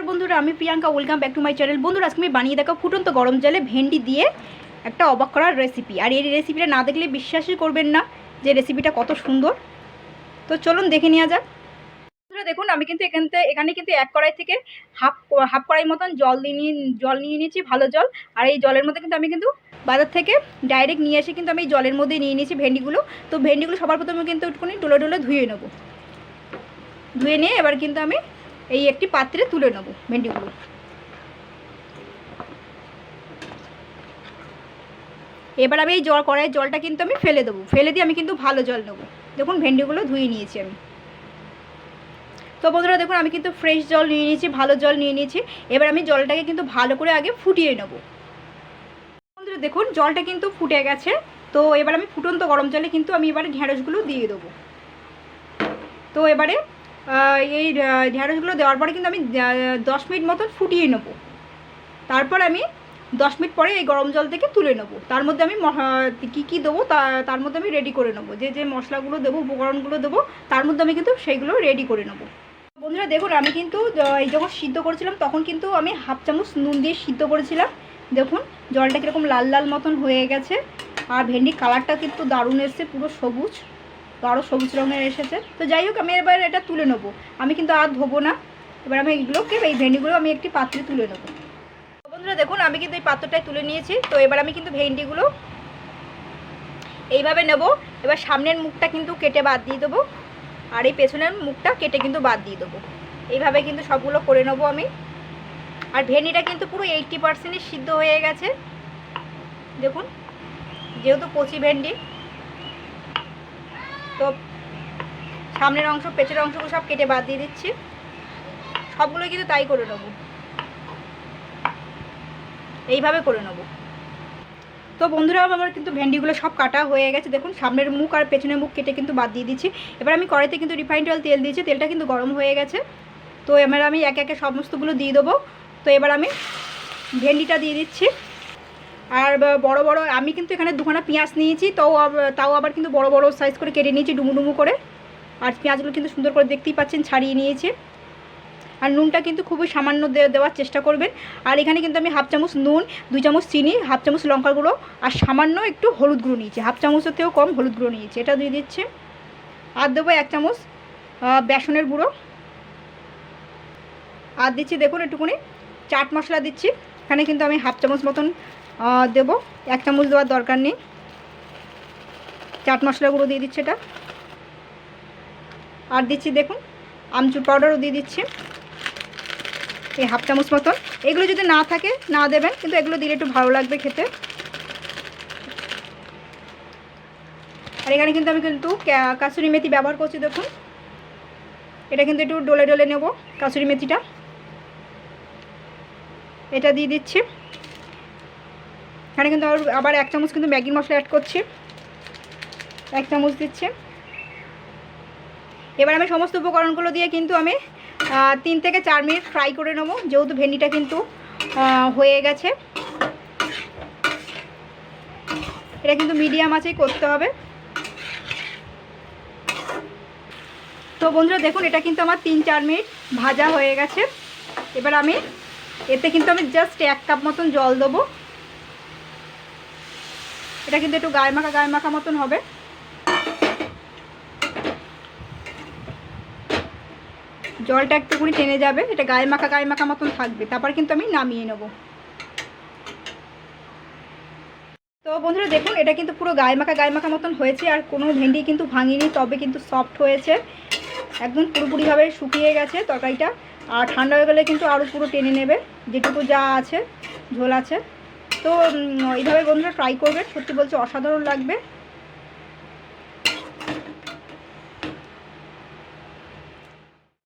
নমস্কার বন্ধুরা, আমি Priyanka. Welcome back to my channel. বন্ধুরা, আজকে আমি বানিয়ে দেখা ফুটন্ত গরম জলে ভেন্ডি দিয়ে একটা অবাক করার রেসিপি। আর এই রেসিপিটা না দেখলে বিশ্বাসই করবেন না যে রেসিপিটা কত সুন্দর। তো চলুন দেখে নেওয়া যাক। বন্ধুরা দেখুন, আমি কিন্তু এখানে কিন্তু এক কড়াই থেকে হাফ কড়াই মতন জল নিয়ে নিয়েছি, ভালো জল। আর এই জলের মধ্যে কিন্তু আমি বাজার থেকে ডাইরেক্ট নিয়ে এসে কিন্তু আমি এই জলের মধ্যে নিয়ে নিয়েছি ভেন্ডিগুলো। তো ভেন্ডিগুলো সবার প্রথমে কিন্তু একটুখানি ডোলে ধুয়ে নেবো। ধুয়ে নিয়ে এবার কিন্তু আমি এই একটি পাত্রে তুলে নেব ভেন্ডিগুলো। এবার আমি এই কড়াইয়ের জলটা কিন্তু আমি ফেলে দেবো। ফেলে দিয়ে আমি কিন্তু ভালো জল নেব। দেখুন বন্ধুগুলো ধুয়ে নিয়েছি আমি। তো বন্ধুরা দেখুন, আমি কিন্তু ফ্রেশ জল নিয়ে নিয়েছি, ভালো জল নিয়ে নিয়েছি। এবার আমি জলটাকে কিন্তু ভালো করে আগে ফুটিয়ে নেব। বন্ধুরা দেখুন, জলটা কিন্তু ফুটে গেছে। তো এবার আমি ফুটন্ত গরম জলে কিন্তু আমি এবারে ঢেঁড়সগুলো দিয়ে দেবো। তো এবারে এই ঢেঁড়সগুলো দেওয়ার পরে কিন্তু আমি 10 মিনিট মতন ফুটিয়ে নেব। তারপর আমি 10 মিনিট পরে এই গরম জল থেকে তুলে নেব। তার মধ্যে আমি কী দেবো তার মধ্যে আমি রেডি করে নেবো। যে মশলাগুলো দেবো, উপকরণগুলো দেবো, তার মধ্যে আমি কিন্তু সেইগুলো রেডি করে নেব। বন্ধুরা দেখুন, আমি কিন্তু এই যখন সিদ্ধ করেছিলাম তখন কিন্তু আমি হাফ চামচ নুন দিয়ে সিদ্ধ করেছিলাম। দেখুন জলটা কীরকম লাল লাল মতন হয়ে গেছে। আর ভেন্ডির কালারটা কিন্তু দারুণ এসছে, পুরো সবুজ, গাঢ় সবুজ রঙের এসেছে। তো যাই হোক, আমি এবার এটা তুলে নেবো। আমি কিন্তু আর ধোবো না। এবার আমি এই ভেন্ডিগুলো আমি একটি পাত্রে তুলে নেবো। বন্ধুরা দেখুন, আমি কিন্তু এই পাত্রটায় তুলে নিয়েছি। তো এবার আমি কিন্তু ভেন্ডিগুলো এইভাবে নেব। এবার সামনের মুখটা কিন্তু কেটে বাদ দিয়ে দেবো, আর এই পেছনের মুখটা কেটে কিন্তু বাদ দিয়ে দেবো। এইভাবে কিন্তু সবগুলো করে নেবো আমি। আর ভেন্ডিটা কিন্তু পুরো 80% সিদ্ধ হয়ে গেছে। দেখুন, যেহেতু কচি ভেন্ডি, তো সামনের অংশ পেছনের অংশগুলো সব কেটে বাদ দিয়ে দিচ্ছি। সবগুলোই কিন্তু তাই করে নেবো, এইভাবে করে নেব। তো বন্ধুরা, আমার কিন্তু ভেন্ডিগুলো সব কাটা হয়ে গেছে। দেখুন সামনের মুখ আর পেছনের মুখ কেটে কিন্তু বাদ দিয়ে দিচ্ছি। এবার আমি কড়াইতে কিন্তু রিফাইন্ড অয়েল তেল দিয়েছি। তেলটা কিন্তু গরম হয়ে গেছে। তো এবার আমি একে একে সমস্তগুলো দিয়ে দেবো। তো এবার আমি ভেন্ডিটা দিয়ে দিচ্ছি। আর বড় বড় আমি কিন্তু এখানে দুখানা পেঁয়াজ নিয়েছি। তাও আবার কিন্তু বড় বড় সাইজ করে কেটে নিয়েছি, ডুমু ডুমু করে। আর পেঁয়াজগুলো কিন্তু সুন্দর করে দেখতেই পাচ্ছেন ছাড়িয়ে নিয়েছি। আর নুনটা কিন্তু খুবই সামান্য দেওয়ার চেষ্টা করবেন। আর এখানে কিন্তু আমি হাফ চামচ নুন, 2 চামচ চিনি, হাফ চামচ লঙ্কার গুঁড়ো আর সামান্য একটু হলুদ গুঁড়ো নিয়েছি। হাফ চামচের থেকেও কম হলুদ গুঁড়ো নিয়েছি, এটা দিয়ে দিচ্ছি। আর দেবো 1 চামচ বেসনের গুঁড়ো। আর দিচ্ছি দেখুন একটুখানি চাট মশলা দিচ্ছি। এখানে কিন্তু আমি হাফ চামচ মতন দেবো, 1 চামচ দেওয়ার দরকার নেই। চাট মশলা গুঁড়ো দিয়ে দিচ্ছি এটা। আর দিচ্ছি দেখুন আমচুর পাউডারও দিয়ে দিচ্ছি, এই হাফ চামচ মতন। এগুলো যদি না থাকে না দেবেন, কিন্তু এগুলো দিলে একটু ভালো লাগবে খেতে। আর এখানে কিন্তু আমি কাসুরি মেথি ব্যবহার করছি। দেখুন এটা কিন্তু একটু ডলে ডলে নেব কাসুরি মেথিটা। এটা দিয়ে দিচ্ছি। এখানে কিন্তু আবার 1 চামচ কিন্তু ম্যাগি মশলা অ্যাড করছি, 1 চামচ দিচ্ছি। এবার আমি সমস্ত উপকরণগুলো দিয়ে কিন্তু আমি 3 থেকে 4 মিনিট ফ্রাই করে নেব, যেহেতু ভেন্ডিটা কিন্তু হয়ে গেছে। এটা কিন্তু মিডিয়াম আঁচেই করতে হবে। তো বন্ধুরা দেখুন, এটা কিন্তু আমার 3-4 মিনিট ভাজা হয়ে গেছে। এবার আমি এতে কিন্তু আমি জাস্ট 1 কাপ মতন জল দেবো। এটা কিন্তু একটু গায়ে মাখা মতন হবে। জলটা একটুখানি টেনে যাবে, এটা গায়ে মাখা মতন থাকবে। তারপর কিন্তু আমি নামিয়ে নেব। তো বন্ধুরা দেখুন, এটা কিন্তু পুরো গায়ে মাখা মতন হয়েছে। আর কোনো ভেন্ডি কিন্তু ভাঙিনি, তবে কিন্তু সফট হয়েছে, একদম পুরোপুরিভাবে শুকিয়ে গেছে তরকারিটা। আর ঠান্ডা হয়ে গেলে কিন্তু আরও পুরো টেনে নেবে যেটুকু যা আছে ঝোল আছে। তো এইভাবে বন্ধুরা ট্রাই করবেন, সত্যি বলছি অসাধারণ লাগবে।